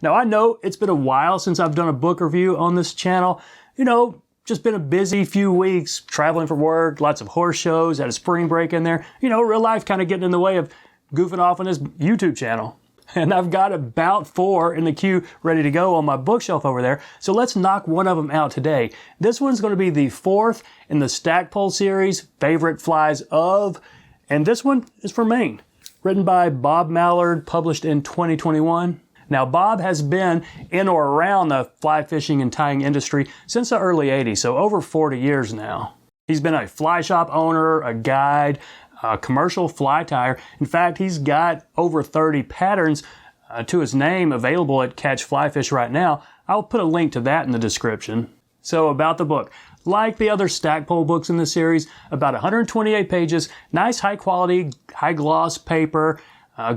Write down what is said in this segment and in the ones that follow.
Now I know it's been a while since I've done a book review on this channel. You know, just been a busy few weeks, traveling for work, lots of horse shows, had a spring break in there. You know, real life kind of getting in the way of goofing off on this YouTube channel. And I've got about 4 in the queue ready to go on my bookshelf over there. So let's knock one of them out today. This one's going to be the 4th in the Stackpole series, Favorite Flies of, and this one is for Maine. Written by Bob Mallard, published in 2021. Now, Bob has been in or around the fly fishing and tying industry since the early 80s, so over 40 years now. He's been a fly shop owner, a guide, a commercial fly tyer. In fact, he's got over 30 patterns to his name available at Catch Fly Fish right now. I'll put a link to that in the description. So about the book. Like the other Stackpole books in the series, about 128 pages, nice high quality, high gloss paper,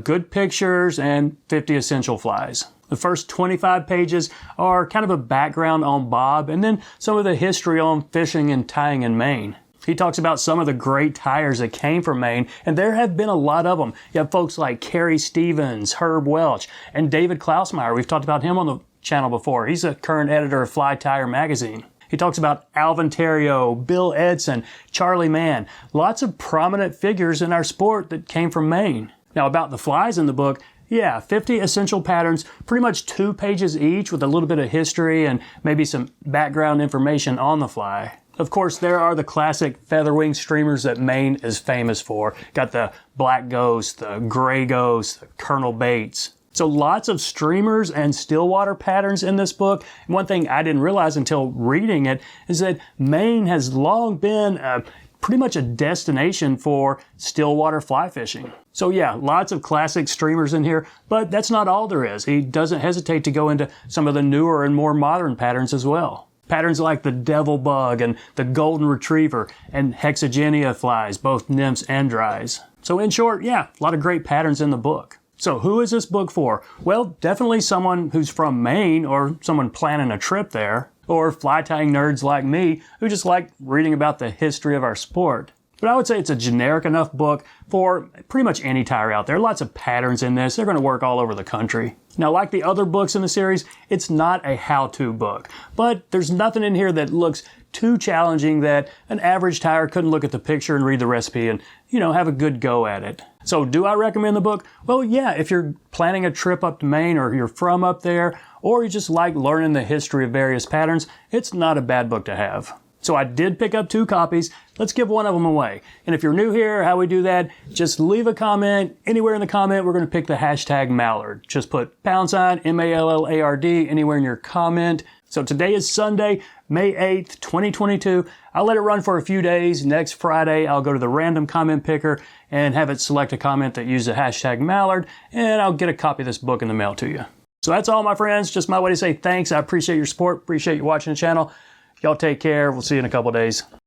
good pictures, and 50 essential flies. The first 25 pages are kind of a background on Bob, and then some of the history on fishing and tying in Maine. He talks about some of the great tyers that came from Maine, and there have been a lot of them. You have folks like Carrie Stevens, Herb Welch, and David Klausmeyer. We've talked about him on the channel before. He's a current editor of Fly Tyer magazine. He talks about Alvin Terrio, Bill Edson, Charlie Mann. Lots of prominent figures in our sport that came from Maine. Now about the flies in the book, yeah, 50 essential patterns, pretty much 2 pages each with a little bit of history and maybe some background information on the fly. Of course, there are the classic featherwing streamers that Maine is famous for. Got the black ghost, the gray ghost, the Colonel Bates. So lots of streamers and stillwater patterns in this book. And one thing I didn't realize until reading it is that Maine has long been pretty much a destination for stillwater fly fishing. So yeah, lots of classic streamers in here, but that's not all there is. He doesn't hesitate to go into some of the newer and more modern patterns as well. Patterns like the devil bug and the golden retriever and hexagenia flies, both nymphs and dries. So in short, yeah, a lot of great patterns in the book. So who is this book for? Well, definitely someone who's from Maine or someone planning a trip there, or fly tying nerds like me who just like reading about the history of our sport. But I would say it's a generic enough book for pretty much any tyer out there. Lots of patterns in this. They're going to work all over the country. Now, like the other books in the series, it's not a how-to book. But there's nothing in here that looks too challenging that an average tyer couldn't look at the picture and read the recipe and, you know, have a good go at it. So do I recommend the book? Well, yeah, if you're planning a trip up to Maine or you're from up there, or you just like learning the history of various patterns, it's not a bad book to have. So I did pick up 2 copies. Let's give one of them away. And if you're new here, how we do that, just leave a comment. Anywhere in the comment, we're going to pick the hashtag Mallard. Just put # MALLARD anywhere in your comment. So today is Sunday, May 8th, 2022. I'll let it run for a few days. Next Friday, I'll go to the random comment picker and have it select a comment that uses the hashtag Mallard, and I'll get a copy of this book in the mail to you. So that's all, my friends. Just my way to say thanks. I appreciate your support. Appreciate you watching the channel. Y'all take care. We'll see you in a couple days.